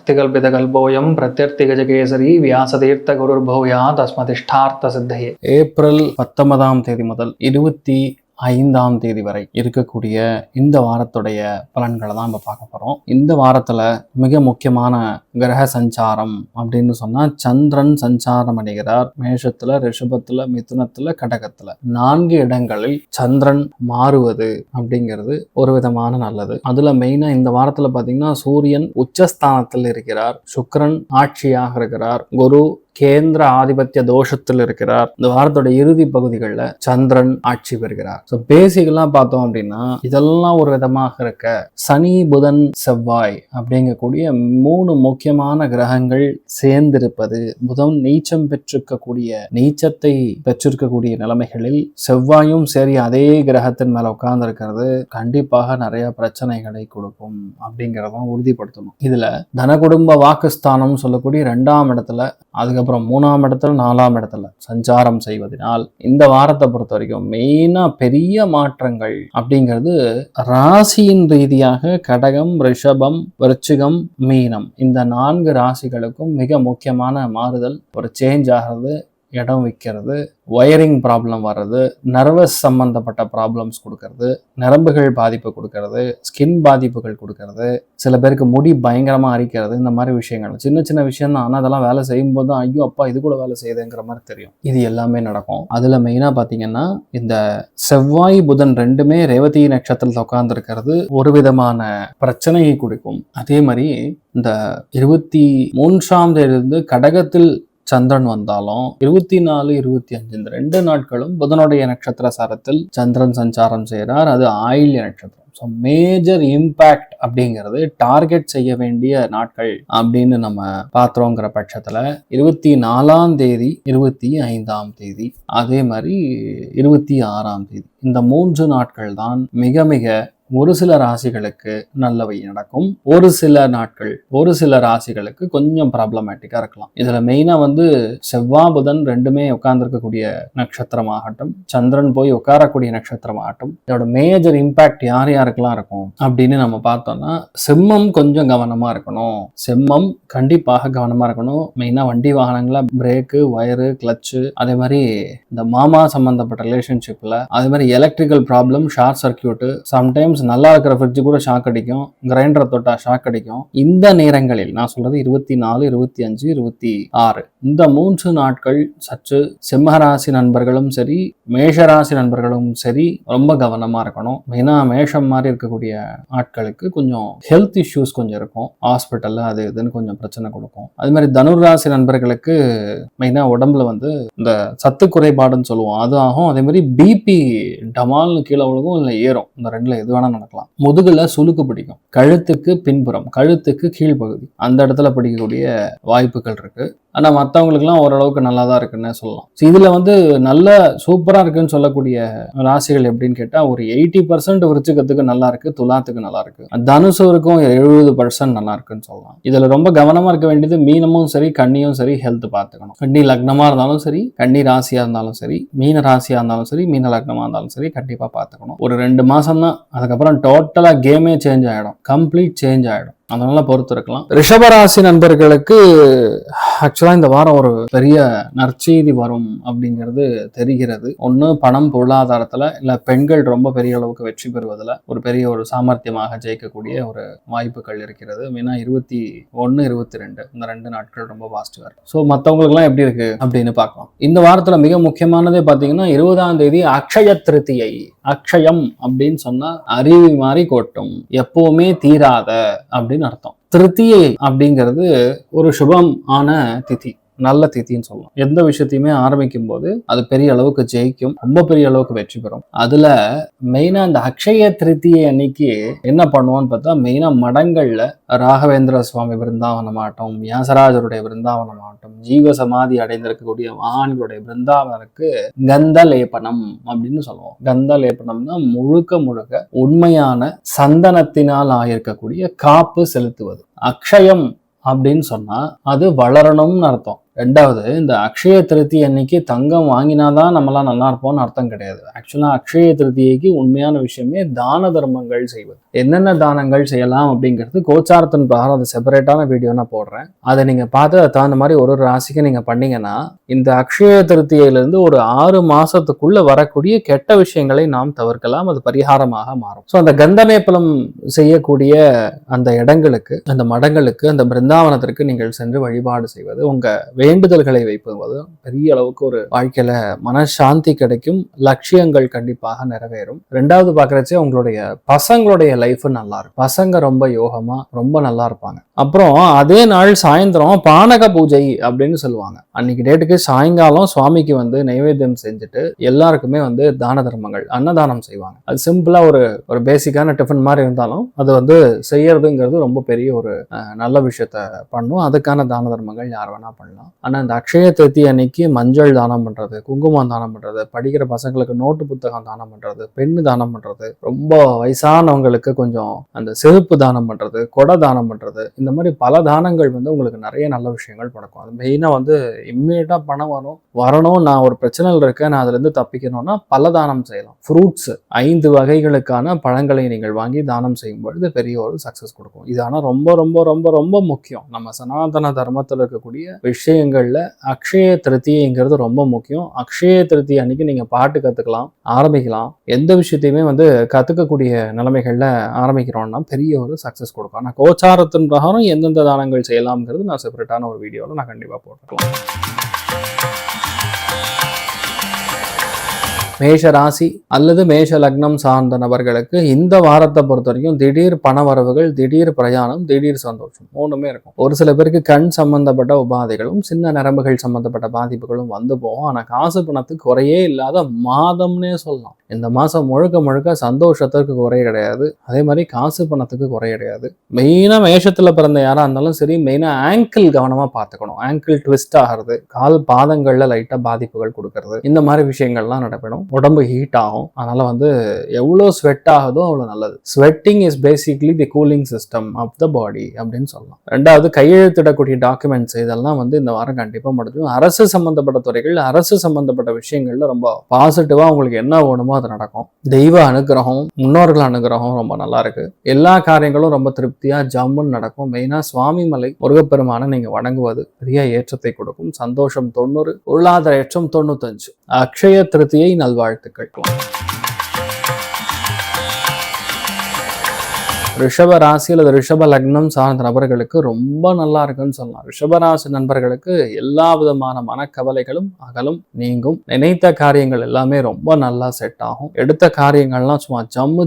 அர்த்திகல்பிதகல்போயம் பிரத்யர்த்திகஜகேசரி வியாசதீர்த்த குருர்பூயா தஸ்மதிஷ்டார்த்த சித்தையே. April 19 முதல் 25 வரை இருக்கக்கூடிய இந்த வாரத்துடைய பலன்களை தான் நம்ம பார்க்க போறோம். இந்த வாரத்துல மிக முக்கியமான கிரக சஞ்சாரம் அப்படின்னு சொன்னா சந்திரன் சஞ்சாரம் அடைகிறார். மேஷத்துல, ரிஷபத்துல, மிதுனத்துல, கடகத்துல 4 இடங்களில் சந்திரன் மாறுவது அப்படிங்கிறது ஒரு விதமான நல்லது. அதுல மெயினா இந்த வாரத்துல பாத்தீங்கன்னா சூரியன் உச்சஸ்தானத்தில் இருக்கிறார், சுக்கிரன் ஆட்சியாக இருக்கிறார், குரு கேந்திர ஆதிபத்திய தோஷத்தில் இருக்கிறார். இந்த வாரத்தோட இறுதி பகுதிகளில் சந்திரன் ஆட்சி பெறுகிறார். ஸோ பேசிக்கலா பார்த்தோம் அப்படின்னா இதெல்லாம் ஒரு விதமாக இருக்க சனி, புதன், செவ்வாய் அப்படிங்கக்கூடிய 3 முக்கியமான கிரகங்கள் சேர்ந்திருப்பது, புதன் நீச்சம் நீச்சத்தை பெற்றிருக்கக்கூடிய நிலைமைகளில் செவ்வாயும் சரி அதே கிரகத்தின் மேல உட்கார்ந்து இருக்கிறது கண்டிப்பாக நிறைய பிரச்சனைகளை கொடுக்கும் அப்படிங்கிறத உறுதிப்படுத்தணும். இதுல தன குடும்ப வாக்குஸ்தானம் சொல்லக்கூடிய 2ஆம் இடத்துல, அதுக்கப்புறம் 3ஆம் இடத்துல, 4ஆம் இடத்துல சஞ்சாரம் செய்வதனால் இந்த வாரத்தை பொறுத்த வரைக்கும் மெயினா பெரிய மாற்றங்கள் அப்படிங்கிறது ராசியின் ரீதியாக கடகம், ரிஷபம், விருச்சிகம், மீனம் இந்த 4 ராசிகளுக்கும் மிக முக்கியமான மாறுதல், ஒரு சேஞ்ச் ஆகிறது, இடம் வைக்கிறது, வயரிங் ப்ராப்ளம் வர்றது, நர்வஸ் சம்பந்தப்பட்ட ப்ராப்ளம்ஸ் கொடுக்கறது, நரம்புகள் பாதிப்பு கொடுக்கறது, ஸ்கின் பாதிப்புகள் கொடுக்கறது, சில பேருக்கு முடி பயங்கரமா அரிக்கிறது, இந்த மாதிரி விஷயங்கள் சின்ன சின்ன விஷயம் தான். ஆனால் அதெல்லாம் வேலை செய்யும் போது தான் ஐயோ அப்பா இது கூட வேலை செய்யுதுங்கிற மாதிரி தெரியும். இது எல்லாமே நடக்கும். அதுல மெயினா பாத்தீங்கன்னா இந்த செவ்வாய், புதன் 2மே ரேவதி நட்சத்திரத்தில் உட்கார்ந்து இருக்கிறது ஒரு விதமான பிரச்சனையை கொடுக்கும். அதே மாதிரி இந்த 23ஆம் தேதியிலிருந்து கடகத்தில் சந்திரன் வந்தாலும் 24, 25 இந்த 2 நாட்களும் புதனுடைய நட்சத்திர சாரத்தில் சந்திரன் சஞ்சாரம் செய்கிறார். அது ஆயில்ய நட்சத்திரம். ஸோ மேஜர் இம்பேக்ட் அப்படிங்கிறது டார்கெட் செய்ய வேண்டிய நாட்கள் அப்படின்னு நம்ம பார்த்தோங்கிற பட்சத்துல 24ஆம் தேதி, 25ஆம் தேதி, அதே மாதிரி 26ஆம் தேதி இந்த 3 நாட்கள் தான் மிக மிக ஒரு சில ராசிகளுக்கு நல்லவை நடக்கும். ஒரு சில நாட்கள் ஒரு சில ராசிகளுக்கு கொஞ்சம் ப்ராப்ளமேட்டிக்கா இருக்கலாம். இதுல மெயினா செவ்வாய், புதன் 2மே உட்கார்ந்துருக்கக்கூடிய நட்சத்திரமாகட்டும், சந்திரன் போய் உட்காரக்கூடிய நட்சத்திரமாகட்டும், இதோட மேஜர் இம்பாக்ட் யார் யாருக்கெல்லாம் இருக்கும் அப்படின்னு நம்ம பார்த்தோம்னா சிம்மம் கொஞ்சம் கவனமா இருக்கணும். சிம்மம் கண்டிப்பாக கவனமா இருக்கணும். மெயினா வண்டி வாகனங்கள பிரேக்கு, வயரு, கிளச்சு, அதே மாதிரி இந்த மாமா சம்பந்தப்பட்ட ரிலேஷன்ஷிப்ல, அதே மாதிரி electrical problem, short circuit, sometimes நல்லா இருக்கிற ஃப்ரிட்ஜ் கூட ஷாக் அடிக்கும், கிரைண்டரை தொட்டா ஷாக் அடிக்கும். இந்த நேரங்களில் நான் சொல்றது 24, 25, 26 இந்த 3 நாட்கள் சற்று சிம்மராசி நண்பர்களும் சரி, மேஷராசி நண்பர்களும் சரி ரொம்ப கவனமா இருக்கணும். மெயினா மேஷம் மாதிரி இருக்கக்கூடிய ஆட்களுக்கு கொஞ்சம் ஹெல்த் இஷ்யூஸ் கொஞ்சம் இருக்கும். ஹாஸ்பிட்டல்ல அது இதுன்னு கொஞ்சம் பிரச்சனை கொடுக்கும். அது மாதிரி தனுராசி நண்பர்களுக்கு மெயினா உடம்புல இந்த சத்து குறைபாடுன்னு சொல்லுவோம், அது ஆகும். அதே மாதிரி பிபி டமால்னு கீழே விழுகும், இல்லை ஏறும். இந்த 2ல எது வேணா நடக்கலாம். முதுகுல சுளுக்கு பிடிக்கும், கழுத்துக்கு பின்புறம், கழுத்துக்கு கீழ்ப்பகுதி அந்த இடத்துல பிடிக்கக்கூடிய வாய்ப்புகள் இருக்கு. ஆனா மற்றவங்களுக்குலாம் ஓரளவுக்கு நல்லா தான் இருக்குன்னு சொல்லலாம். இதுல நல்ல சூப்பரா இருக்குன்னு சொல்லக்கூடிய ராசிகள் எப்படின்னு கேட்டா ஒரு 80% விருச்சிகத்துக்கு நல்லா இருக்கு, துலாத்துக்கு நல்லா இருக்கு, தனுசுக்கும் 70% நல்லா இருக்குன்னு சொல்லலாம். இதுல ரொம்ப கவனமா இருக்க வேண்டியது மீனமும் சரி கன்னியும் சரி ஹெல்த் பார்த்துக்கணும். கன்னி லக்னமா இருந்தாலும் சரி, கன்னி ராசியா இருந்தாலும் சரி, மீன ராசியா இருந்தாலும் சரி, மீன லக்னமா இருந்தாலும் சரி கண்டிப்பா பார்த்துக்கணும். ஒரு 2 மாசம் தான், அதுக்கப்புறம் டோட்டலா கேமே சேஞ்ச் ஆயிடும், கம்ப்ளீட் சேஞ்ச் ஆயிடும். அதனால பொறுத்து இருக்கலாம். ரிஷபராசி நண்பர்களுக்கு ஆக்சுவலா இந்த வாரம் ஒரு பெரிய நற்செய்தி வரும் அப்படிங்கிறது தெரிகிறது. ஒண்ணு பணம், பொருளாதாரத்துல, இல்ல பெண்கள் ரொம்ப பெரிய அளவுக்கு வெற்றி பெறுவதில் ஒரு பெரிய ஒரு சாமர்த்தியமாக ஜெயிக்கக்கூடிய ஒரு வாய்ப்புகள் இருக்கிறது. மெயினா 21, 22 இந்த 2 நாட்கள் ரொம்ப பாசிட்டிவா இருக்கு. ஸோ மற்றவங்களுக்கு எல்லாம் எப்படி இருக்கு அப்படின்னு பார்க்கலாம். இந்த வாரத்துல மிக முக்கியமானதே பாத்தீங்கன்னா 20ஆம் தேதி அக்ஷய திருத்தியை. அக்ஷயம் அப்படின்னு சொன்னா அருவி மாதிரி கொட்டும், எப்பவுமே தீராத அப்படின்னு அர்த்தம். திருத்தியை அப்படிங்கிறது ஒரு சுபம் ஆன திதி, நல்ல திதின்னு சொல்லலாம். எந்த விஷயத்தையுமே ஆரம்பிக்கும் போது அது பெரிய அளவுக்கு ஜெயிக்கும், ரொம்ப பெரிய அளவுக்கு வெற்றி பெறும். அதுல மெயினா இந்த அக்ஷய திருத்தியை அன்னைக்கு என்ன பண்ணுவோம்னு பார்த்தா மெயினா மடங்கள்ல ராகவேந்திர சுவாமி பிருந்தாவனமாகட்டும், வியாசராஜருடைய பிருந்தாவனமாகட்டும், ஜீவ சமாதி அடைந்திருக்கக்கூடிய மகான்களுடைய பிருந்தாவனருக்கு கந்த லேபனம் அப்படின்னு சொல்லுவோம். கந்த லேபனம்னா முழுக்க முழுக்க உண்மையான சந்தனத்தினால் ஆயிருக்கக்கூடிய காப்பு செலுத்துவது. அக்ஷயம் அப்படின்னு சொன்னா அது வளரணும்னு அர்த்தம். ரெண்டாவது, இந்த அக்ஷய திருத்தி அன்னைக்கு தங்கம் வாங்கினாதான் நம்மளாம் நல்லா இருப்போம்னு அர்த்தம் கிடையாது. ஆக்சுவலா அக்ஷய திருத்தியைக்கு உண்மையான விஷயமே தான தர்மங்கள் செய்வது. என்னென்ன தானங்கள் செய்யலாம் அப்படிங்கிறது கோச்சாரத்தின் பிரகாரம் அது செப்பரேட்டான வீடியோ நான் போடுறேன். அதை நீங்க பார்த்து அதை தகுந்த மாதிரி ஒரு ராசிக்கு நீங்க பண்ணீங்கன்னா இந்த அக்ஷய திருத்தியிலிருந்து ஒரு 6 மாசத்துக்குள்ள வரக்கூடிய கெட்ட விஷயங்களை நாம் தவிர்க்கலாம். அது பரிகாரமாக மாறும். ஸோ அந்த கந்தநேப்பலம் செய்யக்கூடிய அந்த இடங்களுக்கு, அந்த மடங்களுக்கு, அந்த பிருந்தாவனத்திற்கு நீங்கள் சென்று வழிபாடு செய்வது, உங்க வேண்டுதல்களை வைப்பது பெரிய அளவுக்கு ஒரு வாழ்க்கையில மனசாந்தி கிடைக்கும். லட்சியங்கள் கண்டிப்பாக நிறைவேறும். ரெண்டாவது பாக்குறச்சே உங்களுடைய பசங்களுடைய லைஃப் நல்லா இருக்கும். பசங்க ரொம்ப யோகமா ரொம்ப நல்லா இருப்பாங்க. அப்புறம் அதே நாள் சாயந்தரம் பானக பூஜை அப்படின்னு சொல்லுவாங்க. அன்னைக்கு டேட்டுக்கு சாயங்காலம் சுவாமிக்கு நைவேத்தியம் செஞ்சுட்டு எல்லாருக்குமே தான தர்மங்கள் அன்னதானம் செய்வாங்க. அது சிம்பிளா ஒரு பேசிக்கான டிஃபன் மாதிரி இருந்தாலும் அது செய்யறதுங்கிறது ரொம்ப பெரிய ஒரு நல்ல விஷயத்த பண்ணும். அதுக்கான தான தர்மங்கள் யார் வேணா பண்ணலாம். ஆனா இந்த அக்ஷய திருத்தி அன்னைக்கு மஞ்சள் தானம் பண்றது, குங்குமம் தானம் பண்றது, படிக்கிற பசங்களுக்கு நோட்டு புத்தகம் தானம் பண்றது, பெண்ணு தானம் பண்றது, ரொம்ப வயசானவங்களுக்கு கொஞ்சம் அந்த செருப்பு தானம் பண்றது, கொடை தானம் பண்றது, இந்த மாதிரி பல தானங்கள் உங்களுக்கு நிறைய நல்ல விஷயங்கள் நடக்கும். அது மெயினா இம்மீடியட்டா பணம் வரணும், நான் ஒரு பிரச்சனையில் இருக்கேன், நான் அதுல இருந்து தப்பிக்கணும்னா பல தானம் செய்யலாம். ஃப்ரூட்ஸ் 5 வகைகளுக்கான பழங்களை நீங்கள் வாங்கி தானம் செய்யும் பொழுது பெரிய ஒரு சக்சஸ் கொடுக்கும். இது ஆனா ரொம்ப ரொம்ப ரொம்ப ரொம்ப முக்கியம். நம்ம சனாதன தர்மத்தில் இருக்கக்கூடிய விஷயங்கள்ல அக்ஷய திருத்திங்கிறது ரொம்ப முக்கியம். அக்ஷய திருத்தி அன்னைக்கு நீங்க பாட்டு கத்துக்கலாம், ஆரம்பிக்கலாம். எந்த விஷயத்தையுமே கத்துக்கக்கூடிய நிலைமைகள்ல ஆரம்பிக்கிறோம்னா பெரிய ஒரு சக்சஸ் கொடுக்கும். ஆனா கோச்சாரத்தின் பிரகாரம் எந்தெந்த தானங்கள் செய்யலாம்ங்கிறது நான் செப்பரேட்டான ஒரு வீடியோவில் நான் கண்டிப்பா போட்டுக்கலாம். மேஷ ராசி அல்லது மேஷ லக்னம் சார்ந்த நபர்களுக்கு இந்த வாரத்தை பொறுத்த வரைக்கும் திடீர் பண வரவுகள், திடீர் பிரயாணம், திடீர் சந்தோஷம் மூணுமே இருக்கும். ஒரு சில பேருக்கு கண் சம்பந்தப்பட்ட உபாதைகளும் சின்ன நரம்புகள் சம்பந்தப்பட்ட பாதிப்புகளும் போகும். ஆனா காசு பணத்துக்கு குறையே இல்லாத மாதம்னே சொல்லலாம். இந்த மாசம் முழுக்க முழுக்க சந்தோஷத்திற்கு குறை கிடையாது. அதே மாதிரி காசு பணத்துக்கு குறை கிடையாது. மெயினா மேஷத்துல பிறந்த யாரா இருந்தாலும் சரி, மெயினா ஆங்கிள் கவனமா பார்த்துக்கணும். ஆங்கிள் ட்விஸ்ட் ஆகிறது, கால் பாதங்கள்ல லைட்டா பாதிப்புகள் கொடுக்கறது, இந்த மாதிரி விஷயங்கள்லாம் நடைபெறும். உடம்பு ஹீட் ஆகும். அதனால எவ்வளவு ஸ்வெட் ஆகுதோ அவ்வளவு நல்லது. Sweating is basically the cooling system of the body அப்படின்னு சொல்லலாம். ரெண்டாவது, கையெழுத்திடக்கூடிய டாக்குமெண்ட்ஸ் இதெல்லாம் இந்த வாரம் கண்டிப்பா முடிஞ்சும். அரசு சம்பந்தப்பட்ட துறைகள், அரசு சம்பந்தப்பட்ட விஷயங்கள்ல ரொம்ப பாசிட்டிவா உங்களுக்கு என்ன வேணுமோ அது நடக்கும். தெய்வ அனுகிரகம், முன்னோர்கள் அனுகிரகம் ரொம்ப நல்லா இருக்கு. எல்லா காரியங்களும் ரொம்ப திருப்தியா ஜம்முன்னு நடக்கும். மெயினா சுவாமி மலை முருகப்பெருமானை நீங்க வணங்குவது பெரிய ஏற்றத்தை கொடுக்கும். சந்தோஷம் 90, பொருளாதார ஏற்றம் 95. அக்ஷய திருத்தியை நல்வாழ்த்துக்கள். ரிஷப ராசி அல்லது ரிஷப லக்னம் சார்ந்த நபர்களுக்கு ரொம்ப நல்லா இருக்குன்னு சொல்லலாம். ரிஷபராசி நண்பர்களுக்கு எல்லா விதமான மனக்கவலைகளும் அகலும், நீங்கும். நினைத்த காரியங்கள் எல்லாமே ரொம்ப நல்லா செட் ஆகும். எடுத்த காரியங்கள்லாம் சும்மா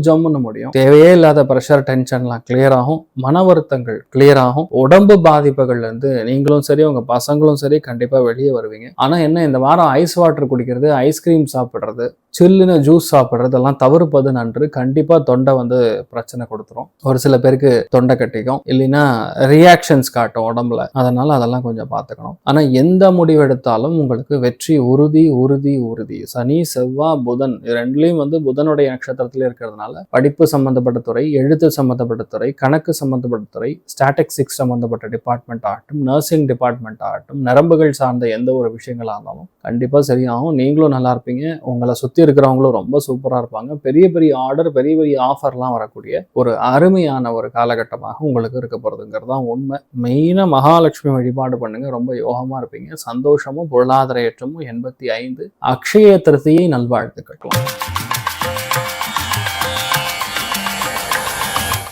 ஜம்முன்னு முடியும். தேவையே இல்லாத ப்ரெஷர், டென்ஷன்லாம் கிளியர் ஆகும். மன வருத்தங்கள் கிளியர் ஆகும். உடம்பு பாதிப்புகள்ல இருந்து நீங்களும் சரி, உங்க பசங்களும் சரி கண்டிப்பா வெளியே வருவீங்க. ஆனா என்ன, இந்த வாரம் ஐஸ் வாட்டர் குடிக்கிறது, ஐஸ்கிரீம் சாப்பிடுறது, சில்லுன்னு ஜூஸ் சாப்பிட்றதெல்லாம் தவிர்ப்பது நன்று. கண்டிப்பா தொண்டை பிரச்சனை கொடுத்துரும். ஒரு சில பேருக்கு தொண்டை கட்டிக்கும், இல்லைன்னா ரியாக்ஷன்ஸ் காட்டும் உடம்புல. அதனால அதெல்லாம் கொஞ்சம் பார்த்துக்கணும். ஆனா எந்த முடிவு எடுத்தாலும் உங்களுக்கு வெற்றி உறுதி உறுதி உறுதி. சனி, செவ்வாய், புதன் ரெண்டுலயும் புதனுடைய நட்சத்திரத்திலே இருக்கிறதுனால படிப்பு சம்பந்தப்பட்ட துறை, எழுத்து சம்பந்தப்பட்ட துறை, கணக்கு சம்பந்தப்பட்ட துறை, ஸ்டாட்டிஸ்டிக்ஸ் சம்பந்தப்பட்ட டிபார்ட்மெண்ட் ஆகட்டும், நர்சிங் டிபார்ட்மெண்ட் ஆகட்டும், நரம்புகள் சார்ந்த எந்த ஒரு விஷயங்களா இருந்தாலும் கண்டிப்பா சரியாகும். நீங்களும் நல்லா இருப்பீங்க. உங்களை சுத்தி இருக்கிறவங்களும் ரொம்ப சூப்பரா இருப்பாங்க. பெரிய பெரிய ஆர்டர், பெரிய பெரிய ஆஃபர்லாம் வரக்கூடிய ஒரு அருமையான ஒரு காலகட்டமாக உங்களுக்கு இருக்க போறதுங்கிறது தான் உண்மை. மெயினா மகாலட்சுமி வழிபாடு பண்ணுங்க, ரொம்ப யோகமா இருப்பீங்க. சந்தோஷமும் பொருளாதார ஏற்றமும் 85. அக்ஷய திருத்தியை நல்வாழ்த்துக்கள்.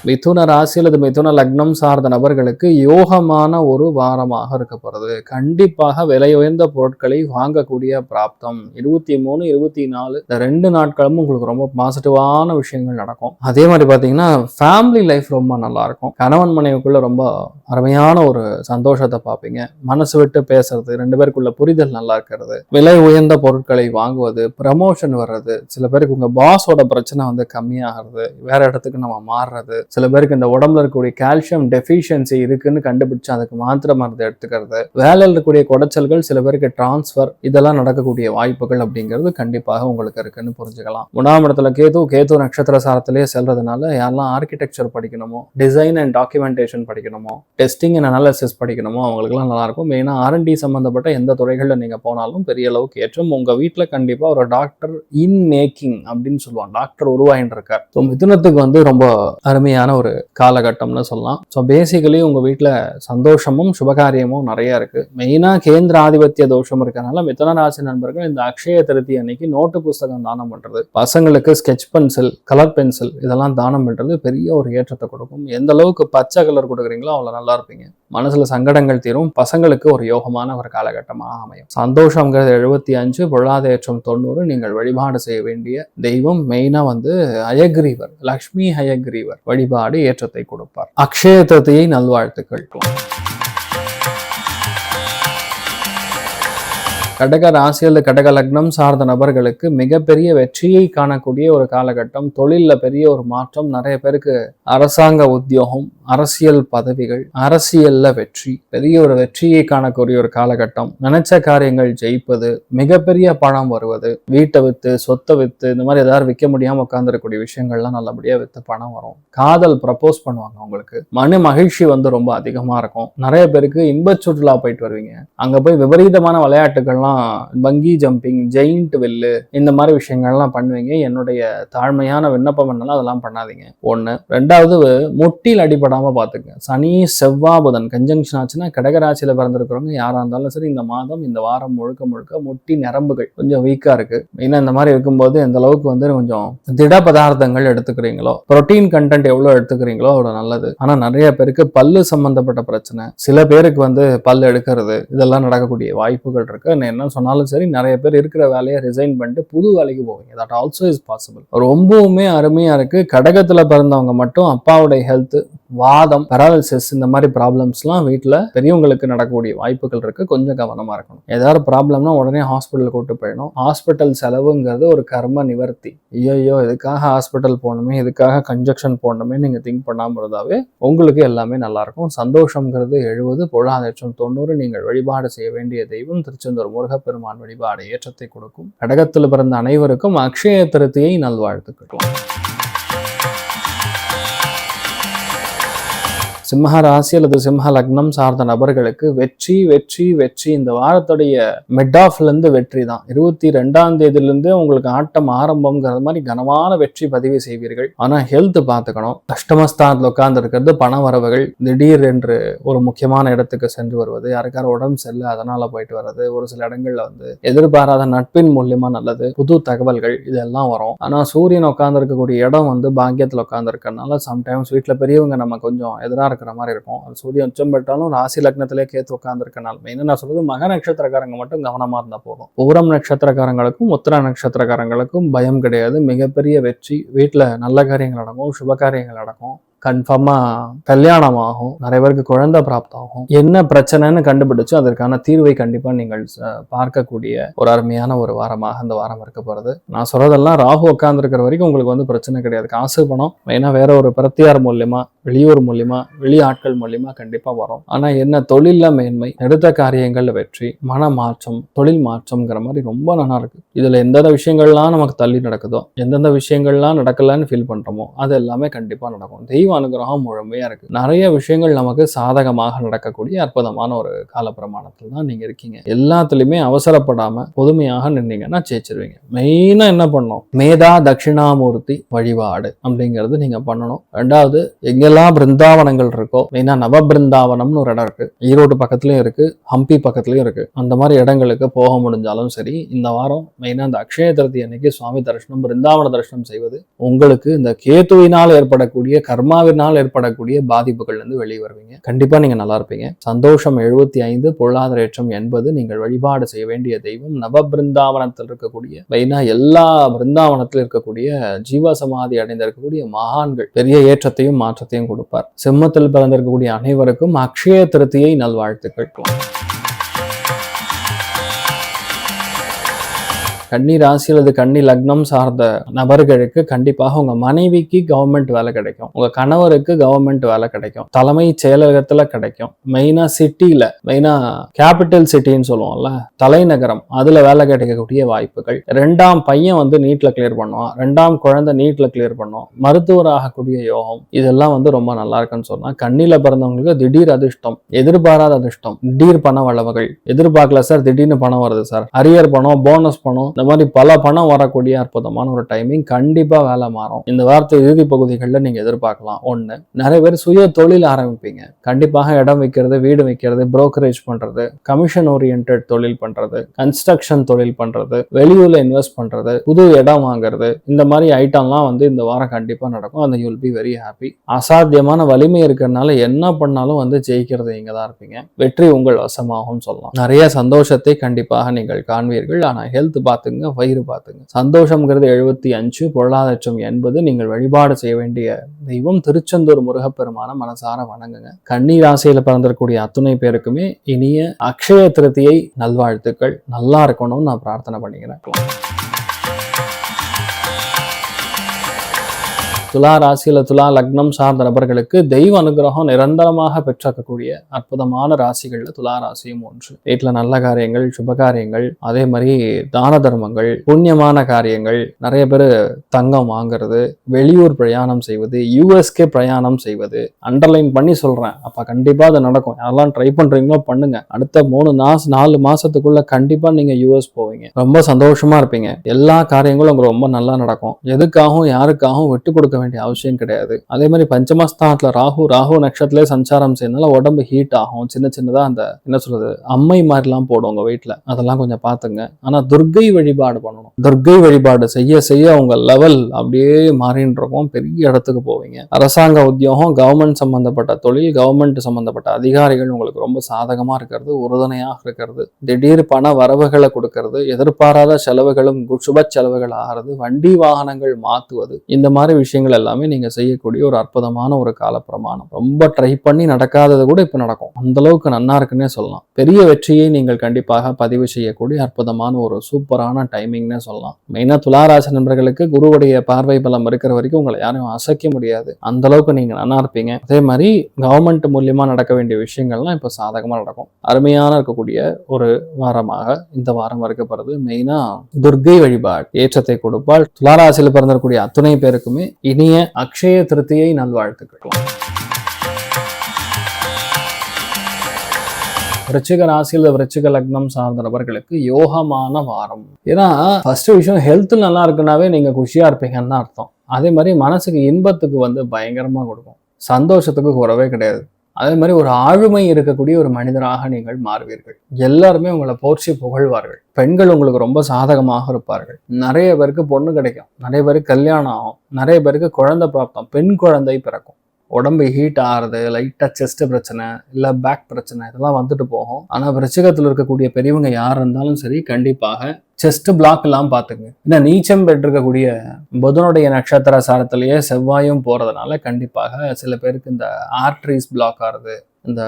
மிதுன ராசி அல்லது மிதுன லக்னம் சார்ந்த நபர்களுக்கு யோகமான ஒரு வாரமாக இருக்க போறது. கண்டிப்பாக விலை உயர்ந்த பொருட்களை வாங்கக்கூடிய பிராப்தம். 23, 24 இந்த 2 நாட்களும் உங்களுக்கு ரொம்ப பாசிட்டிவான விஷயங்கள் நடக்கும். அதே மாதிரி பாத்தீங்கன்னா ஃபேமிலி லைஃப் ரொம்ப நல்லா இருக்கும். கணவன் மனைவிக்குள்ள ரொம்ப அருமையான ஒரு சந்தோஷத்தை பார்ப்பீங்க. மனசு விட்டு பேசுறது, 2 பேருக்குள்ள புரிதல் நல்லா இருக்கிறது, விலை உயர்ந்த பொருட்களை வாங்குவது, ப்ரமோஷன் வர்றது, சில பேருக்கு உங்க பாஸோட பிரச்சனை கம்மியாகிறது, வேற இடத்துக்கு நம்ம மாறுறது, சில பேருக்கு இந்த உடம்புல இருக்கக்கூடிய கால்சியம் டெஃபிஷியன்சி இருக்குன்னு கண்டுபிடிச்சு அதுக்கு மாத்திரை மருந்து எடுத்துக்கிறது, வேலையில் இருக்கக்கூடிய குடைச்சல்கள், சில பேருக்கு டிரான்ஸ்ஃபர், இதெல்லாம் நடக்கக்கூடிய வாய்ப்புகள் அப்படிங்கிறது கண்டிப்பாக உங்களுக்கு இருக்குன்னு புரிஞ்சுக்கலாம். 3ஆம் இடத்துல கேது நட்சத்திர சாரத்திலேயே செல்றதுனால யாரெல்லாம் ஆர்கிடெக்சர் படிக்கணுமோ, டிசைன் அண்ட் டாக்குமெண்டேஷன் படிக்கணுமோ, டெஸ்டிங் அண்ட் அனாலிசிஸ் படிக்கணுமோ அவங்களுக்குலாம் நல்லா இருக்கும். மெயினா R&D சம்பந்தப்பட்ட எந்த துறைகள்ல நீங்க போனாலும் பெரிய அளவுக்கு ஏற்றம். உங்க வீட்டுல கண்டிப்பா ஒரு டாக்டர் இன் மேக்கிங் அப்படின்னு சொல்லுவாங்க, டாக்டர் உருவாயின்னு இருக்கார். ஸோ மிதுனத்துக்கு ரொம்ப அருமையான ஒரு காலகட்டம்னு சொல்லலாம். ஸோ பேசிக்கலி உங்க வீட்டுல சந்தோஷமும் சுபகாரியமும் நிறைய இருக்கு. மெயினா கேந்திர ஆதிபத்திய தோஷம் இருக்கனால மிதுன ராசி நண்பர்கள் இந்த அக்ஷய திருதி அன்னைக்கு நோட்டு புஸ்தகம் தானம் பண்றது, பசங்களுக்கு ஸ்கெட்ச் பென்சில், கலர் பென்சில் இதெல்லாம் தானம் பண்றது பெரிய ஒரு ஏற்றத்தை கொடுக்கும். எந்த அளவுக்கு பச்சை கலர் கொடுக்குறீங்களோ அவ்வளவு நல்லா இருப்பீங்க. மனசுல சங்கடங்கள் தீரும். பசங்களுக்கு ஒரு யோகமான ஒரு காலகட்டமாக அமையும். சந்தோஷங்கிறது 75, பொருளாதாரம் 90. நீங்கள் வழிபாடு செய்ய வேண்டிய தெய்வம் மெயினா ஹயக்ரீவர், லக்ஷ்மி ஹயக்ரீவர் வழிபாடு ஏற்றத்தை கொடுப்பார். அக்ஷய திருதியை நல்வாழ்த்துக்கள். கடக ராசி அல்லது கடக லக்னம் சார்ந்த நபர்களுக்கு மிகப்பெரிய வெற்றியை காணக்கூடிய ஒரு காலகட்டம். தொழில்ல பெரிய ஒரு மாற்றம், நிறைய பேருக்கு அரசாங்க உத்தியோகம், அரசியல் பதவிகள், அரசியல்ல வெற்றி, பெரிய ஒரு வெற்றியை காணக்கூடிய ஒரு காலகட்டம். நினைச்ச காரியங்கள் ஜெயிப்பது, மிகப்பெரிய பணம் வருவது, வீட்டை வித்து, சொத்தை வித்து, இந்த மாதிரி ஏதாவது விற்க முடியாம உட்கார்ந்துருக்கூடிய விஷயங்கள்லாம் நல்லபடியா வித்து பணம் வரும். காதல் ப்ரப்போஸ் பண்ணுவாங்க உங்களுக்கு. மன மகிழ்ச்சி ரொம்ப அதிகமா இருக்கும். நிறைய பேருக்கு இன்ப சுற்றுலா போயிட்டு வருவீங்க. அங்க போய் விபரீதமான விளையாட்டுகள்லாம், பங்கி ஜம்பிங், ஜெயிண்ட் வெல்லு, இந்த மாதிரி விஷயங்கள்லாம் பண்ணுவீங்க. என்னுடைய தாழ்மையான விண்ணப்பம் என்னன்னா அதெல்லாம் பண்ணாதீங்க. 1. 2வது, முட்டில் அடிபடாம பாத்துங்க. சனி செவ்வாய் புதன் கன்ஜங்ஷன் ஆச்சுன்னா கடகராசியில பிறந்திருக்கிறவங்க யாரா இருந்தாலும் சரி, இந்த மாதம் இந்த வாரம் முழுக்க முட்டி நரம்புகள் கொஞ்சம் வீக்கா இருக்கு. மெயினா இந்த மாதிரி இருக்கும்போது எந்த அளவுக்கு கொஞ்சம் திட பதார்த்தங்கள் எடுத்துக்கிறீங்களோ, புரோட்டீன் கண்டென்ட் எவ்வளவு எடுத்துக்கிறீங்களோ அவ்வளவு நல்லது. ஆனா நிறைய பேருக்கு பல்லு சம்பந்தப்பட்ட பிரச்சனை, சில பேருக்கு பல்லு எடுக்கிறது, இதெல்லாம் நடக்கக்கூடிய வாய்ப்புகள் இருக்கு. என்ன சொன்னாலும் சரி, நிறைய பேர் இருக்கிற வேலையை ரிசைன் பண்ணிட்டு புது வேலைக்கு போவீங்க. That also is possible. ரொம்பவுமே அருமையா இருக்கு. கடகத்துல பிறந்தவங்க மட்டும் அப்பாவுடைய ஹெல்த், வாதம், பெராலிசிஸ், இந்த மாதிரி ப்ராப்ளம்ஸ்லாம் வீட்டுல பெரியவங்களுக்கு நடக்கக்கூடிய வாய்ப்புகள் இருக்கு. கொஞ்சம் கவனமா இருக்கணும். ஏதாவது ப்ராப்ளம்னா உடனே ஹாஸ்பிட்டல் கூட்டு போயிடணும். ஹாஸ்பிட்டல் செலவுங்கிறது ஒரு கர்ம நிவர்த்தி. ஐயோ இதுக்காக ஹாஸ்பிட்டல் போகணுமே, இதுக்காக கன்ஜெக்ஷன் போடணுமே நீங்க திங்க் பண்ணாம இருந்தாவே உங்களுக்கு எல்லாமே நல்லா இருக்கும். சந்தோஷம்ங்கிறது 70, பொருளாதாரம் 90. நீங்கள் வழிபாடு செய்ய வேண்டிய தெய்வம் திருச்செந்தூர் முருகப்பெருமான் வழிபாடு ஏற்றத்தை கொடுக்கும். கடகத்தில் பிறந்த அனைவருக்கும் அக்ஷய திருதியை நல்வாழ்த்துக்கள். சிம்ம ராசி அல்லது சிம்ம லக்னம் சார்ந்த நபர்களுக்கு வெற்றி வெற்றி வெற்றி. இந்த வாரத்துடைய மிட் ஆஃப்ல இருந்து வெற்றி தான். 22ஆம் தேதியிலிருந்து உங்களுக்கு ஆட்டம் ஆரம்பம்ங்கிறது மாதிரி கனமான வெற்றி பதிவு செய்வீர்கள். ஆனா ஹெல்த் பார்த்துக்கணும். கஷ்டமஸ்தானத்தில் உட்கார்ந்து இருக்கிறது, பண வரவுகள், திடீர் என்று ஒரு முக்கியமான இடத்துக்கு சென்று வருவது, யாருக்கார உடம்பு சரியில்லை அதனால போயிட்டு வர்றது, ஒரு சில இடங்கள்ல எதிர்பாராத நட்பின் மூலியமா நல்லது, புது தகவல்கள் இதெல்லாம் வரும். ஆனா சூரியன் உட்கார்ந்து இருக்கக்கூடிய இடம் பாக்கியத்தில் உட்கார்ந்து இருக்கிறதுனால சம்டைம்ஸ் வீட்டுல பெரியவங்க நம்ம கொஞ்சம் எதிராக இருக்கிற மாதிரி இருக்கும். அது சூரியன் உச்சம் பெற்றாலும் ராசி லக்னத்திலே கேத்து உட்கார்ந்து இருக்கனால மெயினா நான் சொல்றது மக நட்சத்திரக்காரங்க மட்டும் கவனமா இருந்தா போதும். பூரம் நட்சத்திரக்காரங்களுக்கும் உத்திர நட்சத்திரக்காரங்களுக்கும் பயம் கிடையாது. மிகப்பெரிய வெற்றி. வீட்டுல நல்ல காரியங்கள் நடக்கும், சுப காரியங்கள் நடக்கும். கன்ஃபார்மா கல்யாணம் ஆகும். நிறைய பேருக்கு குழந்தை பிராப்தம் ஆகும். என்ன பிரச்சனைன்னு கண்டுபிடிச்சு அதற்கான தீர்வை கண்டிப்பா நீங்கள் பார்க்கக்கூடிய ஒரு அருமையான ஒரு வாரமாக இந்த வாரம் இருக்க போறது. நான் சொல்றதெல்லாம் ராகு உட்கார்ந்து இருக்கிற வரைக்கும் உங்களுக்கு பிரச்சனை கிடையாது. காசு பணம் மெயினா வேற ஒரு பிரத்தியார் மூலியமா, வெளியூர் மூலியமா, வெளி ஆட்கள் மூலியமா கண்டிப்பா வரும். ஆனா என்ன தொழில்ல மேன்மை, எடுத்த காரியங்கள்ல வெற்றி, மன மாற்றம், தொழில் மாற்றம்ங்கிற மாதிரி ரொம்ப நல்லா இருக்கு. இதுல எந்தெந்த விஷயங்கள்லாம் நமக்கு தள்ளி நடக்குதோ, எந்தெந்த விஷயங்கள்லாம் நடக்கலன்னு ஃபீல் பண்றோமோ அது எல்லாமே கண்டிப்பா நடக்கும். தெய்வ அனுகிரகம் முழுமையா இருக்கு. நிறைய விஷயங்கள் நமக்கு சாதகமாக நடக்கக்கூடிய அற்புதமான ஒரு காலப்பிரமாணத்தில் தான் நீங்க இருக்கீங்க. எல்லாத்துலயுமே அவசரப்படாம பொதுமையாக நின்னீங்கன்னா ஜெயிச்சிருவீங்க. மெயினா என்ன பண்ணணும், மேதா தட்சிணாமூர்த்தி வழிபாடு அப்படிங்கிறது நீங்க பண்ணணும். 2வது, எங்கெல்லாம் பிருந்தாவனங்கள் இருக்கோ, மெயினா நவ பிருந்தாவனம்னு ஒரு இடம் இருக்கு, ஈரோடு பக்கத்துலயும் இருக்கு, ஹம்பி பக்கத்துலயும் இருக்கு. அந்த மாதிரி இடங்களுக்கு போக முடிஞ்சாலும் சரி, இந்த வாரம் மெயினா இந்த அக்ஷய திருதி அன்னைக்கு சுவாமி தரிசனம், பிருந்தாவன தரிசனம் செய்வது உங்களுக்கு இந்த கேதுவினால் ஏற்படக்கூடிய கர்மா ஏற்படக்கூடிய பாதிப்புகள் வெளியே வருவீங்க. கண்டிப்பா நீங்க நல்லா இருப்பீங்க. சந்தோஷம் 75, பொருளாதாரம் 80. நீங்கள் வழிபாடு செய்ய வேண்டிய தெய்வம் நவ பிருந்தாவனத்தில் இருக்கக்கூடிய மெயினா எல்லா பிருந்தாவனத்தில் இருக்கக்கூடிய ஜீவ சமாதி அடைந்திருக்கக்கூடிய மகான்கள் பெரிய ஏற்றத்தையும் மாற்றத்தையும் கொடுப்பார். சிம்மத்தில் பிறந்திருக்கக்கூடிய அனைவருக்கும் அக்ஷய திருதியை நல்வாழ்த்துக்கள். கன்னி ராசி அல்லது கன்னி லக்னம் சார்ந்த நபர்களுக்கு கண்டிப்பாக உங்க மனைவிக்கு கவர்மெண்ட் வேலை கிடைக்கும், உங்க கணவருக்கு கவர்மெண்ட் வேலை கிடைக்கும், தலைமை செயலகத்துல கிடைக்கும், மெயினா சிட்டில, மெயினா கேபிட்டல் சிட்டின்னு சொல்லுவோம்ல, தலைநகரம், அதுல வேலை கிடைக்கக்கூடிய வாய்ப்புகள். 2ஆம் பையன் வந்து நீட்ல கிளியர் பண்ணுவான், 2ஆம் குழந்தை நீட்ல கிளியர் பண்ணும், மருத்துவர் ஆகக்கூடிய யோகம், இதெல்லாம் வந்து ரொம்ப நல்லா இருக்குன்னு சொன்னா கண்ணில பிறந்தவங்களுக்கு திடீர் அதிர்ஷ்டம், எதிர்பாராத அதிர்ஷ்டம், திடீர் பண வளவுகள். எதிர்பார்க்கல சார், திடீர்னு பணம் வருது சார், அரியர் பணம், போனஸ் பணம், இந்த மாதிரி பல பணம் வரக்கூடிய அற்புதமான ஒரு டைமிங். கண்டிப்பா வேலை மாறும். இந்த வாரத்தை இறுதி பகுதிகளில் நீங்க எதிர்பார்க்கலாம். ஒண்ணு, நிறைய பேர் சுய தொழில் ஆரம்பிப்பீங்க. கண்டிப்பாக இடம் வைக்கிறது, வீடு வைக்கிறது, புரோக்கரேஜ் பண்றது, கமிஷன் ஓரியன்ட் தொழில் பண்றது, கன்ஸ்ட்ரக்ஷன் தொழில் பண்றது, வெளியூர்ல இன்வெஸ்ட் பண்றது, புது இடம் வாங்குறது, இந்த மாதிரி ஐட்டம்லாம் வந்து இந்த வாரம் கண்டிப்பா நடக்கும். அந்த யூல் பி வெரி ஹாப்பி. அசாத்தியமான வலிமை இருக்கிறதுனால என்ன பண்ணாலும் வந்து ஜெயிக்கிறது நீங்க தான் இருப்பீங்க. வெற்றி உங்கள் வசமாகும் சொல்லலாம். நிறைய சந்தோஷத்தை கண்டிப்பாக நீங்கள் காண்பீர்கள். ஆனா ஹெல்த் பார்த்துங்க, வயிறு பார்த்துங்க. சந்தோஷம்ங்கிறது 75, பொருளாதாரம் 80. நீங்கள் வழிபாடு செய்ய வேண்டிய தெய்வம் திருச்செந்தூர் முருகப்பெருமான மனசார வணங்குங்க. கன்னி ராசியில பிறந்திருக்கக்கூடிய அத்துணை பேருக்குமே இனிய அக்ஷய திருதியை நல்வாழ்த்துக்கள். நல்லா இருக்கணும்னு நான் பிரார்த்தனை பண்ணிக்கிறேன். துலா ராசியில துலா லக்னம் சார்ந்த நபர்களுக்கு தெய்வ அனுகிரகம் நிரந்தரமாக பெற்றக்கூடிய அற்புதமான ராசிகள்ல துலா ராசியும் ஒன்று. வீட்டுல நல்ல காரியங்கள், சுப காரியங்கள், அதே மாதிரி தான தர்மங்கள், புண்ணியமான காரியங்கள், நிறைய பேர் தங்கம் வாங்குறது, வெளியூர் பிரயாணம் செய்வது, யூஎஸ்கே பிரயாணம் செய்வது, அண்டர்லைன் பண்ணி சொல்றேன். அப்ப கண்டிப்பா அது நடக்கும். யாரெல்லாம் ட்ரை பண்றீங்களோ பண்ணுங்க. அடுத்த 4 மாசத்துக்குள்ள கண்டிப்பா நீங்க யூஎஸ் போவீங்க. ரொம்ப சந்தோஷமா இருப்பீங்க. எல்லா காரியங்களும் உங்களுக்கு ரொம்ப நல்லா நடக்கும். எதுக்காகவும் யாருக்காகவும் விட்டு கொடுக்க வேண்டிய அவசியம் கிடையாது. அதே மாதிரி பஞ்சமஸ்தானத்துல ராகு நட்சத்திரத்திலே சஞ்சாரம் செய்யறதுனால உடம்பு ஹீட் ஆகும். சின்னதா அந்த என்ன சொல்றது, அம்மை மாதிரிலாம் போடும் உங்க வீட்டுல. அதெல்லாம் கொஞ்சம் பாத்துங்க. ஆனா துர்க்கை வழிபாடு பண்ணணும். துர்க்கை வழிபாடு செய்ய உங்க லெவல் அப்படியே மாறின்னு இருக்கும். பெரிய இடத்துக்கு போவீங்க. அரசாங்க உத்தியோகம், கவர்மெண்ட் சம்பந்தப்பட்ட தொழில், கவர்மெண்ட் சம்பந்தப்பட்ட அதிகாரிகள் உங்களுக்கு ரொம்ப சாதகமா இருக்கிறது, உறுதுணையாக இருக்கிறது, திடீர் பண வரவுகளை கொடுக்கறது, எதிர்பாராத செலவுகளும் சுப செலவுகள் ஆகிறது, வண்டி வாகனங்கள் மாத்துவது, இந்த மாதிரி விஷயங்கள் எல்லாமே நீங்க செய்யக்கூடிய ஒரு அற்புதமான ஒரு கால பிரமாணம். ரொம்ப ட்ரை பண்ணி நடக்காதது கூட இப்ப நடக்கும். அந்த அளவுக்கு நன்னா இருக்குன்னே சொல்லலாம். பெரிய வெற்றியை நீங்கள் கண்டிப்பாக பதிவு செய்யக்கூடிய அற்புதமான ஒரு சூப்பரான டைமிங்னே சொல்லலாம். மெயினா துளாராசி நண்பர்களுக்கு குருவுடைய பார்வை பலம் இருக்கிற வரைக்கும் உங்களை யாரும் அசைக்க முடியாது. அந்த அளவுக்கு நீங்க நன்னா இருப்பீங்க. அதே மாதிரி கவர்மெண்ட் மூலியமா நடக்க வேண்டிய விஷயங்கள்லாம் இப்ப சாதகமா நடக்கும். அருமையான இருக்கக்கூடிய ஒரு வாரமாக இந்த வாரம் இருக்கப்படுறது. மெயினா துர்க்கை வழிபாடு ஏற்றத்தை கொடுப்பால். துளாராசியில் பிறந்திருக்கக்கூடிய அத்துணை பேருக்குமே இனிய அக்ஷய திருதியை நல்வாழ்த்துக்கள். விருச்சிக ராசியில் விருச்சிக லக்னம் சார்ந்த நபர்களுக்கு யோகமான வாரம். ஏன்னா ஃபர்ஸ்ட் விஷயம், ஹெல்த் நல்லா இருக்குன்னாவே நீங்க குஷியா இருப்பீங்கன்னு தான் அர்த்தம். அதே மாதிரி மனசுக்கு இன்பத்துக்கு வந்து பயங்கரமா கொடுக்கும். சந்தோஷத்துக்கு குறவே கிடையாது. அதே மாதிரி ஒரு ஆளுமை இருக்கக்கூடிய ஒரு மனிதராக நீங்கள் மாறுவீர்கள். எல்லாருமே உங்களை போற்றி புகழ்வார்கள். பெண்கள் உங்களுக்கு ரொம்ப சாதகமாக இருப்பார்கள். நிறைய பேருக்கு பொண்ணு கிடைக்கும், நிறைய பேருக்கு கல்யாணம் ஆகும், நிறைய பேருக்கு குழந்தை பிராப்தம், பெண் குழந்தை பிறக்கும். உடம்பு ஹீட் ஆகிறது, லைட்டா செஸ்ட் பிரச்சனை, இல்ல பேக் பிரச்சனை, இதெல்லாம் வந்துட்டு போகும். ஆனா விருச்சிகத்தில் இருக்கக்கூடிய பெரியவங்க யார் இருந்தாலும் சரி, கண்டிப்பாக செஸ்ட் பிளாக் எல்லாம் பாத்துங்க. ஏன்னா நீச்சம் பெற்றிருக்கக்கூடிய புதனுடைய நட்சத்திர சாரத்திலேயே செவ்வாயும் போறதுனால கண்டிப்பாக சில பேருக்கு இந்த ஆர்டரிஸ் பிளாக் ஆகுது, இந்த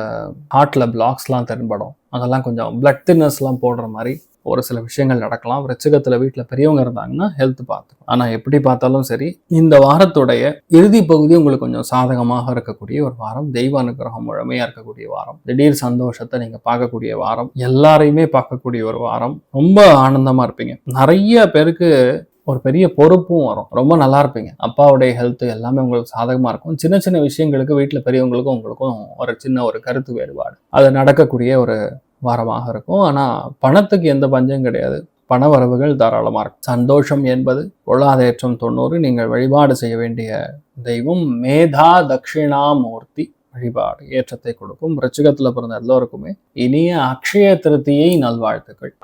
ஹார்ட்ல பிளாக்ஸ்லாம் தென்படும். அதெல்லாம் கொஞ்சம் பிளட் தின்னர்ஸ்லாம் போடுற மாதிரி ஒரு சில விஷயங்கள் நடக்கலாம். விருச்சிகத்துல வீட்டில் பெரியவங்க இருந்தாங்கன்னா ஹெல்த் பார்த்துக்கணும். ஆனா எப்படி பார்த்தாலும் சரி, இந்த வாரத்துடைய இறுதி பகுதி உங்களுக்கு கொஞ்சம் சாதகமாக இருக்கக்கூடிய ஒரு வாரம். தெய்வ அனுகிரகம் முழுமையா இருக்கக்கூடிய வாரம். திடீர் சந்தோஷத்தை நீங்க பார்க்கக்கூடிய வாரம். எல்லாரையுமே பார்க்கக்கூடிய ஒரு வாரம். ரொம்ப ஆனந்தமா இருப்பீங்க. நிறைய பேருக்கு ஒரு பெரிய பொறுப்பும் வரும். ரொம்ப நல்லா இருப்பீங்க. அப்பாவுடைய ஹெல்த் எல்லாமே உங்களுக்கு சாதகமா இருக்கும். சின்ன சின்ன விஷயங்களுக்கு வீட்டில் பெரியவங்களுக்கும் உங்களுக்கும் ஒரு சின்ன ஒரு கருத்து வேறுபாடு அது நடக்கக்கூடிய ஒரு வாரமாக இருக்கும். ஆனா பணத்துக்கு எந்த பஞ்சம் கிடையாது. பண வரவுகள் தாராளமா இருக்கும். சந்தோஷம் என்பது பொருளாதாரம் 90. நீங்கள் வழிபாடு செய்ய வேண்டிய தெய்வம் மேதா தட்சிணாமூர்த்தி வழிபாடு ஏற்றத்தை கொடுக்கும். விருச்சிகத்துல பிறந்த எல்லோருக்குமே இனிய அக்ஷய திருதியை நல்வாழ்த்துக்கள்.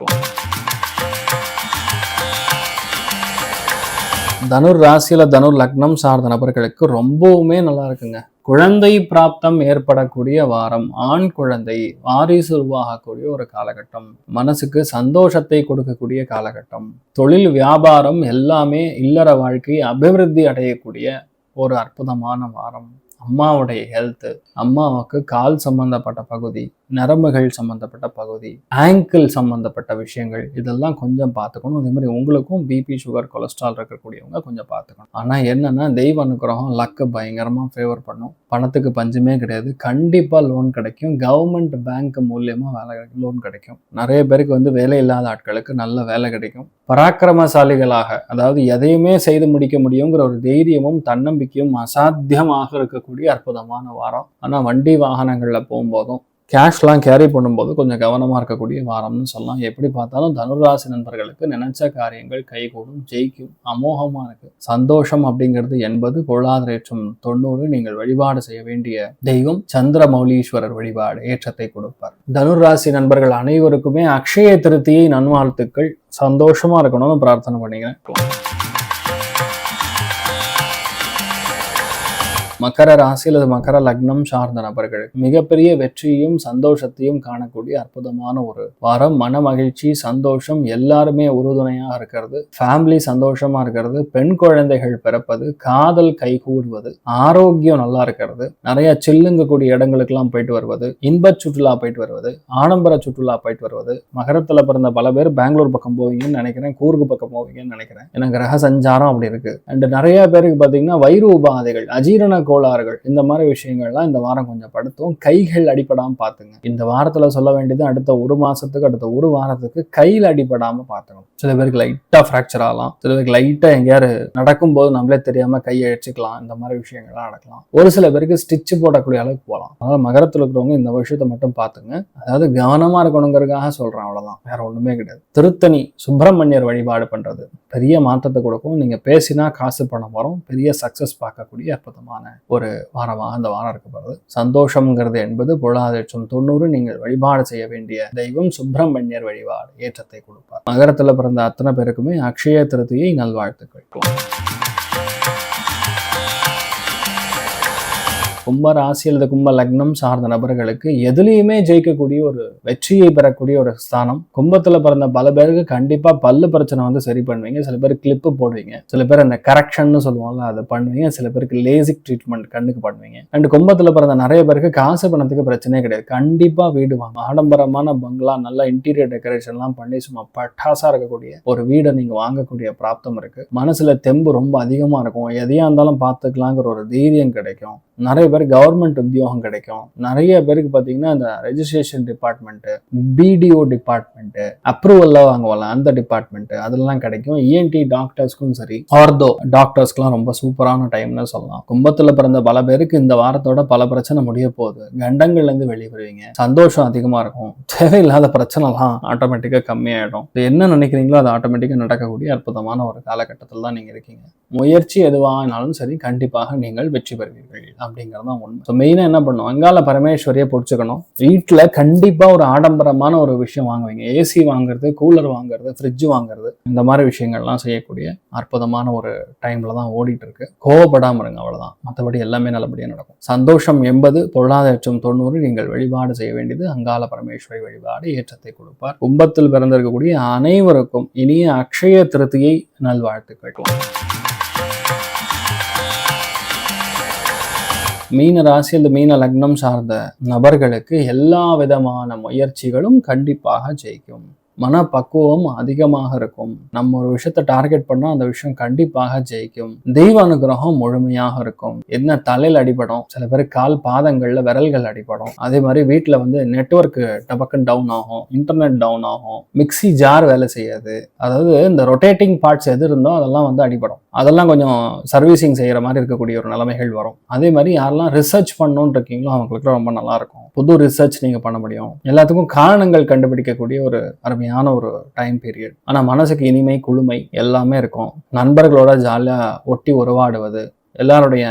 தனுர் ராசியில தனுர் லக்னம் சார்ந்த நபர்களுக்கு ரொம்பவுமே நல்லா இருக்குங்க. குழந்தை பிராப்தம் ஏற்படக்கூடிய வாரம். ஆண் குழந்தை வாரிசு உருவாகக்கூடிய ஒரு காலகட்டம். மனசுக்கு சந்தோஷத்தை கொடுக்கக்கூடிய காலகட்டம். தொழில் வியாபாரம் எல்லாமே இல்லற வாழ்க்கை அபிவிருத்தி அடையக்கூடிய ஒரு அற்புதமான வாரம். அம்மாவுடைய ஹெல்த், அம்மாவுக்கு கால் சம்பந்தப்பட்ட பகுதி, நரம்புகள் சம்பந்தப்பட்ட பகுதி, ஆங்கிள் சம்பந்தப்பட்ட விஷயங்கள் இதெல்லாம் கொஞ்சம் பார்த்துக்கணும். அதே மாதிரி உங்களுக்கும் பிபி, சுகர், கொலஸ்ட்ரால் இருக்கக்கூடியவங்க கொஞ்சம் பார்த்துக்கணும். ஆனால் என்னன்னா தெய்வ அனுகிரகம் லக்கு பயங்கரமாக ஃபேவர் பண்ணும். பணத்துக்கு பஞ்சமே கிடையாது. கண்டிப்பாக லோன் கிடைக்கும். கவர்மெண்ட் பேங்க் மூலியமாக லோன் கிடைக்கும். நிறைய பேருக்கு வந்து வேலை இல்லாத ஆட்களுக்கு நல்ல வேலை கிடைக்கும். பராக்கிரமசாலிகளாக, அதாவது எதையுமே செய்து முடிக்க முடியுங்கிற ஒரு தைரியமும் தன்னம்பிக்கையும் அசாத்தியமாக இருக்கக்கூடிய அற்புதமான வாரம். ஆனால் வண்டி வாகனங்களில் போகும்போதும் கேஷ்லாம் கேரி பண்ணும்போது கொஞ்சம் கவனமாக இருக்கக்கூடிய வாரம்னு சொல்லலாம். எப்படி பார்த்தாலும் தனுராசி நண்பர்களுக்கு நினைச்ச காரியங்கள் கைகூடும், ஜெயிக்கும், அமோகமாக இருக்கு. சந்தோஷம் அப்படிங்கிறது 80, பொருளாதார ஏற்றம் 90. நீங்கள் வழிபாடு செய்ய வேண்டிய தெய்வம் சந்திரமௌலீஸ்வரர் வழிபாடு ஏற்றத்தை கொடுப்பார். தனுராசி நண்பர்கள் அனைவருக்குமே அக்ஷய திருத்தியை நன்வாழ்த்துக்கள். சந்தோஷமா இருக்கணும்னு பிரார்த்தனை பண்ணிக்கிறேன். மகர ராசி அல்லது மகர லக்னம் சார்ந்த நபர்களுக்கு மிகப்பெரிய வெற்றியையும் சந்தோஷத்தையும் காணக்கூடிய அற்புதமான ஒரு வாரம். மன மகிழ்ச்சி, சந்தோஷம், எல்லாருமே உறுதுணையாக இருக்கிறது, ஃபேமிலி சந்தோஷமா இருக்கிறது, பெண் குழந்தைகள் பிறப்பது, காதல் கைகூடுவது, ஆரோக்கியம் நல்லா இருக்கிறது, நிறைய சில்லுங்கக்கூடிய இடங்களுக்கெல்லாம் போயிட்டு வருவது, இன்ப சுற்றுலா போயிட்டு வருவது, ஆடம்பர சுற்றுலா போயிட்டு வருவது. மகரத்துல பிறந்த பல பேர் பெங்களூர் பக்கம் போவீங்கன்னு நினைக்கிறேன், கூர்கு பக்கம் போவீங்கன்னு நினைக்கிறேன். ஏன்னா கிரக சஞ்சாரம் அப்படி இருக்கு. அண்ட் நிறைய பேருக்கு பாத்தீங்கன்னா வயிறு உபாதைகள், அஜீரண கோளாறுகள், இந்த மாதிரி விஷயங்கள்லாம் இந்த வாரம் கொஞ்சம் படுத்தும். கைகள் அடிபடாம பாத்துங்க. இந்த வாரத்துல சொல்ல வேண்டியது அடுத்த ஒரு மாசத்துக்கு, அடுத்த ஒரு வாரத்துக்கு கையில் அடிபடாம பாத்துக்கணும். சில பேருக்கு லைட்டா ஃப்ராக்சர் ஆகலாம், சில பேருக்கு லைட்டா எங்கேயாரு நடக்கும்போது நம்மளே தெரியாம கையை அடிச்சுக்கலாம். இந்த மாதிரி விஷயங்கள்லாம் நடக்கலாம். ஒரு சில பேருக்கு ஸ்டிச் போடக்கூடிய அளவுக்கு போகலாம். அதனால மகரத்துல இருக்கிறவங்க இந்த விஷயத்த மட்டும் பாத்துங்க. அதாவது கவனமா இருக்கணுங்கிறதுக்காக சொல்றேன், அவ்வளவுதான், வேற ஒண்ணுமே கிடையாது. திருத்தணி சுப்பிரமணியர் வழிபாடு பண்றது பெரிய மாற்றத்தை கொடுக்கும். நீங்க பேசினா காசு பணம் வரும். பெரிய சக்சஸ் பார்க்கக்கூடிய அற்புதமான ஒரு வாரமாக இந்த வாரம் இருக்கப்படுது. சந்தோஷம்ங்கிறது 80, பொருளாதாரம் 90. நீங்கள் வழிபாடு செய்ய வேண்டிய தெய்வம் சுப்பிரமணியர் வழிபாடு ஏற்றத்தை கொடுப்பார். மகரத்துல பிறந்த அத்தனை பேருக்குமே அக்ஷய திருத்தியை நல்வாழ்த்துக்கள். கும்ப ராசி அல்லது கும்ப லக்னம் சார்ந்த நபர்களுக்கு எதுலையுமே ஜெயிக்கக்கூடிய ஒரு வெற்றியை பெறக்கூடிய ஒரு ஸ்தானம். கும்பத்துல பிறந்த பல பேருக்கு கண்டிப்பா பல்லு பிரச்சனை வந்து சரி பண்ணுவீங்க. சில பேர் கிளிப்பு போடுவீங்க, சில பேர் அந்த கரெக்ஷன் சொல்லுவாங்கல்ல அதை பண்ணுவீங்க, சில பேருக்கு லேசிக் ட்ரீட்மெண்ட் கண்ணுக்கு பண்ணுவீங்க. அண்ட் கும்பத்துல பிறந்த நிறைய பேருக்கு காசு பணத்துக்கு பிரச்சனையே கிடையாது. கண்டிப்பா வீடு வாங்க, ஆடம்பரமான பங்களா, நல்ல இன்டீரியர் டெக்கரேஷன் எல்லாம் பண்ணி சும்மா பட்டாசா இருக்கக்கூடிய ஒரு வீடை நீங்க வாங்கக்கூடிய பிராப்தம் இருக்கு. மனசுல தெம்பு ரொம்ப அதிகமா இருக்கும். எதையா இருந்தாலும் பார்த்துக்கலாங்கிற ஒரு தைரியம் கிடைக்கும். நிறைய பேர் கவர்மெண்ட் உத்தியோகம் கிடைக்கும். நிறைய பேருக்கு பார்த்தீங்கன்னா இந்த ரெஜிஸ்ட்ரேஷன் டிபார்ட்மெண்ட், பிடிஓ டிபார்ட்மெண்ட், அப்ரூவல்லாம் வாங்குவாங்க அந்த டிபார்ட்மெண்ட், அதெல்லாம் கிடைக்கும். இஎன்டி டாக்டர்ஸ்க்கும் சரி, ஆர்தோ டாக்டர்ஸ்க்குலாம் ரொம்ப சூப்பரான டைம்னு சொல்லலாம். கும்பத்துல பிறந்த பல பேருக்கு இந்த வாரத்தோட பல பிரச்சனை முடிய போகுது. கண்டங்கள்ல இருந்து வெளியே வருவீங்க. சந்தோஷம் அதிகமா இருக்கும். தேவையில்லாத பிரச்சனைலாம் ஆட்டோமேட்டிக்கா கம்மியாயிடும். என்ன நினைக்கிறீங்களோ அது ஆட்டோமேட்டிக்கா நடக்கக்கூடிய அற்புதமான ஒரு காலகட்டத்தில் தான் நீங்க இருக்கீங்க. முயற்சி எதுவானாலும் சரி, கண்டிப்பாக நீங்கள் வெற்றி பெறுவீர்கள் அப்படிங்கறதான் உண்மை. மெயினா என்ன பண்ணுவோம், அங்கால பரமேஸ்வரியை பிடிச்சுக்கணும். வீட்டுல கண்டிப்பா ஒரு ஆடம்பரமான ஒரு விஷயம் வாங்குவீங்க. ஏசி வாங்குறது, கூலர் வாங்குறது, ஃப்ரிட்ஜ் வாங்குறது, இந்த மாதிரி விஷயங்கள்லாம் செய்யக்கூடிய அற்புதமான ஒரு டைம்ல தான் ஓடிட்டு இருக்கு. கோவப்படாம இருங்க, அவ்வளவுதான். மற்றபடி எல்லாமே நல்லபடியா நடக்கும். சந்தோஷம் 80, பொருளாதாரம் 90. நீங்கள் வழிபாடு செய்ய வேண்டியது அங்கால பரமேஸ்வரி வழிபாடு ஏற்றத்தை கொடுப்பார். கும்பத்தில் பிறந்திருக்கக்கூடிய அனைவருக்கும் இனிய அக்ஷய திருத்தியை நல்வாழ்த்துக்கள். மீன ராசி அல்லது மீன லக்னம் சார்ந்த நபர்களுக்கு எல்லா விதமான முயற்சிகளும் கண்டிப்பாக ஜெயிக்கும். மனப்பக்குவம் அதிகமாக இருக்கும். நம்ம ஒரு விஷயத்தை டார்கெட் பண்ணா அந்த விஷயம் கண்டிப்பாக ஜெயிக்கும். தெய்வ அனுகிரகம் முழுமையாக இருக்கும். என்ன தலையில் அடிபடும், சில பேர் கால் பாதங்கள்ல விரல்கள் அடிபடும். அதே மாதிரி வீட்டுல வந்து நெட்வொர்க் டபக்குன்னு டவுன் ஆகும், இன்டர்நெட் டவுன் ஆகும், மிக்சி ஜார் வேலை செய்யாது. அதாவது இந்த ரொட்டேட்டிங் பார்ட்ஸ் எது இருந்தோ அதெல்லாம் வந்து அடிபடும். அதெல்லாம் கொஞ்சம் சர்வீசிங் செய்யற மாதிரி இருக்கக்கூடிய ஒரு நிலைமைகள் வரும். அதே மாதிரி யாரெல்லாம் ரிசர்ச் பண்ணணும்னு இருக்கீங்களோ அவங்களுக்கு ரொம்ப நல்லா இருக்கும். புது ரிசர்ச் நீங்க பண்ண முடியும். எல்லாத்துக்கும் காரணங்கள் கண்டுபிடிக்கக்கூடிய ஒரு அருமையான ஒரு டைம் பீரியட். ஆனா மனசுக்கு இனிமை, குளுமை எல்லாமே இருக்கும். நண்பர்களோட ஜாலியா ஒட்டி உறவாடுவது, எல்லாருடைய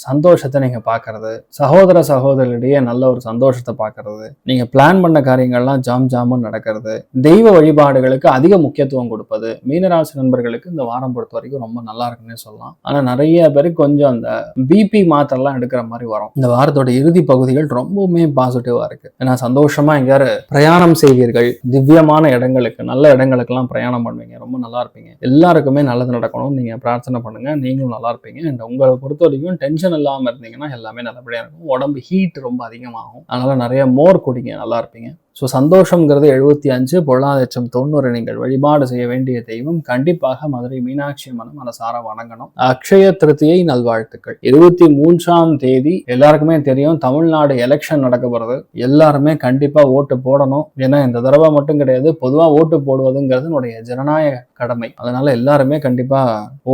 சந்தோஷத்தை நீங்க பாக்குறது, சகோதர சகோதரிடையே நல்ல ஒரு சந்தோஷத்தை பாக்குறது, நீங்க பிளான் பண்ண காரியங்கள்லாம் ஜாமுன்னு நடக்கிறது, தெய்வ வழிபாடுகளுக்கு அதிக முக்கியத்துவம் கொடுப்பது, மீனராசி நண்பர்களுக்கு இந்த வாரம் பொறுத்த வரைக்கும் ரொம்ப நல்லா இருக்குன்னு சொல்லலாம். ஆனா நிறைய பேருக்கு கொஞ்சம் அந்த பிபி மாத்திரெல்லாம் எடுக்கிற மாதிரி வரும். இந்த வாரத்தோட இறுதி பகுதிகள் ரொம்பவுமே பாசிட்டிவா இருக்கு. ஏன்னா சந்தோஷமா எங்கேயாரு பிரயாணம் செய்வீர்கள், திவ்யமான இடங்களுக்கு, நல்ல இடங்களுக்கெல்லாம் பிரயாணம் பண்ணுவீங்க, ரொம்ப நல்லா இருப்பீங்க. எல்லாருக்குமே நல்லது நடக்கணும். நீங்க பிரார்த்தனை பண்ணுங்க, நீங்களும் நல்லா இருப்பீங்க. உங்க உங்களை பொறுத்த வரைக்கும் டென்ஷன் இல்லாமல் இருந்தீங்கன்னா எல்லாமே நல்லபடியாக இருக்கும். உடம்பு ஹீட் ரொம்ப அதிகமாகும், அதனால நிறைய மோர் குடிங்க, நல்லா இருப்பீங்க. ஸோ சந்தோஷங்கிறது 75, பொருளாதாரம் 90. நீங்கள் வழிபாடு செய்ய வேண்டிய தெய்வம் கண்டிப்பாக மதுரை மீனாட்சி அம்மன் மனசார வணங்கணும். அக்ஷய திருத்தியை நல்வாழ்த்துக்கள். 23ஆம் தேதி எல்லாருக்குமே தெரியும், தமிழ்நாடு எலெக்ஷன் நடக்க போறது. எல்லாருமே கண்டிப்பா ஓட்டு போடணும். ஏன்னா இந்த தடவை மட்டும் கிடையாது, பொதுவா ஓட்டு போடுவதுங்கிறது என்னுடைய ஜனநாயக கடமை. அதனால எல்லாருமே கண்டிப்பா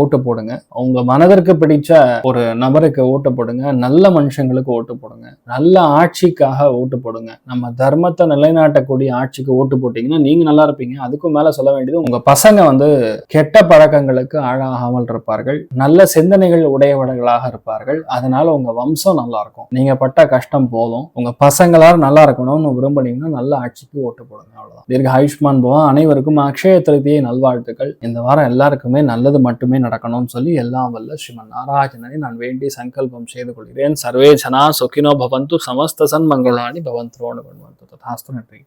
ஓட்டு போடுங்க. உங்க மனதிற்கு பிடிச்ச ஒரு நபருக்கு ஓட்டு போடுங்க, நல்ல மனுஷங்களுக்கு ஓட்டு போடுங்க, நல்ல ஆட்சிக்காக ஓட்டு போடுங்க. நம்ம தர்மத்தை நிலைநாட்டக்கூடிய ஆட்சிக்கு ஓட்டு போட்டீங்கன்னா நீங்க நல்லா இருப்பீங்க. அதுக்கும் மேல சொல்ல வேண்டியது, உங்க பசங்க கெட்ட பழக்கங்களுக்கு ஆளாகாமல் இருப்பார்கள், நல்ல சிந்தனைகள் உடையவர்களாக இருப்பார்கள். அதனால உங்க வம்சம் நல்லா இருக்கும். நீங்க பட்ட கஷ்டம் போதும். உங்க பசங்களால் நல்லா இருக்கணும்னு விரும்புனீங்கன்னா நல்ல ஆட்சிக்கு ஓட்டு போடுங்க. அவ்வளவுதான். தீர்க்க ஆயுஷ்மான் பவா. அனைவருக்கும் அக்ஷய திருதியை நல்வாழ்த்துக்கள். இந்த வாரம் எல்லாருக்குமே நல்லது மட்டுமே நடக்கணும்னு சொல்லி எல்லாம் வல்ல ஸ்ரீமன் நாராயணனை நான் வேண்டி சங்கல்பம் செய்து கொள்கிறேன். சர்வே ஜனா சுகினோ பவந்து, சமஸ்த சன்மங்களானி பவந்து. ததாஸ்து. நன்றி.